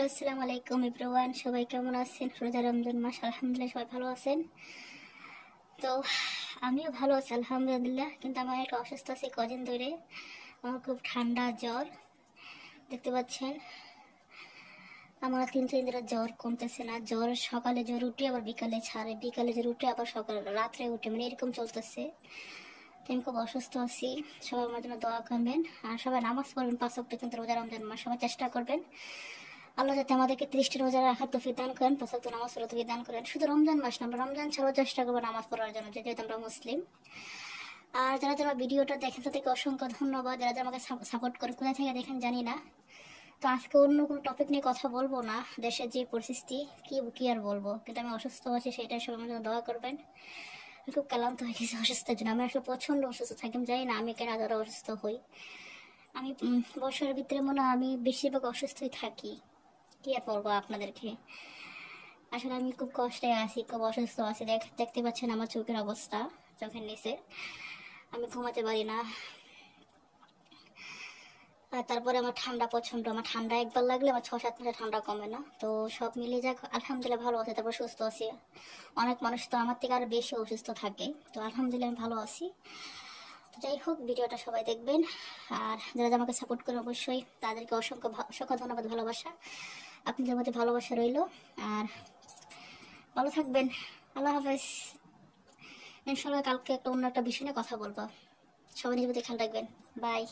আসসালামু আলাইকুম এভরিওয়ান, সবাই কেমন আছেন? রোজা রমজান মাস, আলহামদুলিল্লাহ সবাই ভালো আছেন। তো আমিও ভালো আছি আলহামদুলিল্লাহ, কিন্তু আমি একটা অসুস্থ আছি কদিন ধরে। আমার খুব ঠান্ডা জ্বর, দেখতে পাচ্ছেন। আমার 3 দিন ধরে জ্বর কমতেছে না। জ্বর সকালে জ্বর উঠে আবার বিকালে ছাড়ে, বিকালে জ্বর উঠে আবার সকালে রাত্রে উঠে, মানে এরকম চলতেছে। তো আমি খুব অসুস্থ আছি। সবাই আমার জন্য দোয়া করবেন আর সবাই নামাজ পড়বেন 5 ওয়াক্ত, কিন্তু রোজা রমজান মাস সবাই চেষ্টা করবেন আল্লাহ যাতে আমাদেরকে 30টা রোজা রাখার তৌফিক দান করেন, 5 ওয়াক্ত নামাজ পড়ার তৌফিক দান করেন। শুধু রমজান মাস না, আমরা রমজান ছাড়াও চেষ্টা করবো নামাজ পড়ার জন্য, যেহেতু আমরা মুসলিম। আর যারা যারা ভিডিওটা দেখেন তাদেরকে অসংখ্য ধন্যবাদ। যারা যারা আমাকে সাপোর্ট করেন, কোথায় থেকে দেখেন জানি না। তো আজকে অন্য কোনো টপিক নিয়ে কথা বলবো না। দেশের যে পরিস্থিতি, কি আর বলবো, কিন্তু আমি অসুস্থ আছি, সেটাই সবাই আমার জন্য দোয়া করবেন। আমি খুব ক্লান্ত হয়ে গেছি অসুস্থের জন্য। আমি আসলে প্রচন্ড অসুস্থ থাকি, আমি জানি না আমি কেন আরো অসুস্থ হই। আমি বছরের ভিতরে মনে হয় আমি বেশিরভাগ অসুস্থই থাকি। কি আর বলবো আপনাদেরকে, আসলে আমি খুব কষ্টে আছি, খুব অসুস্থ আছি। দেখতে পাচ্ছেন আমার চোখের অবস্থা, চোখের নিচে আমি ঘুমাতে পারি না। আর তারপরে আমার ঠান্ডা প্রচন্ড, আমার ঠান্ডা একবার লাগলে আমার 6-7 মাসে ঠান্ডা কমে না। তো সব মিলিয়ে যাক আলহামদুলিল্লাহ ভালো আছে, তারপর সুস্থ আছি। অনেক মানুষ তো আমার থেকে আরো বেশি অসুস্থ থাকে, তো আলহামদুলিল্লাহ আমি ভালো আছি। তো যাই হোক, ভিডিওটা সবাই দেখবেন। আর যারা যারা আমাকে সাপোর্ট করেন অবশ্যই তাদেরকে অসংখ্য অসংখ্য ধন্যবাদ, ভালোবাসা। আপনাদের মধ্যে ভালোবাসা রইলো। আর ভালো থাকবেন। আল্লাহ হাফেজ। ইনশাল্লাহ কালকে একটা অন্য একটা বিষয় নিয়ে কথা বলবো। সবাই নিজের প্রতি খেয়াল রাখবেন। বাই।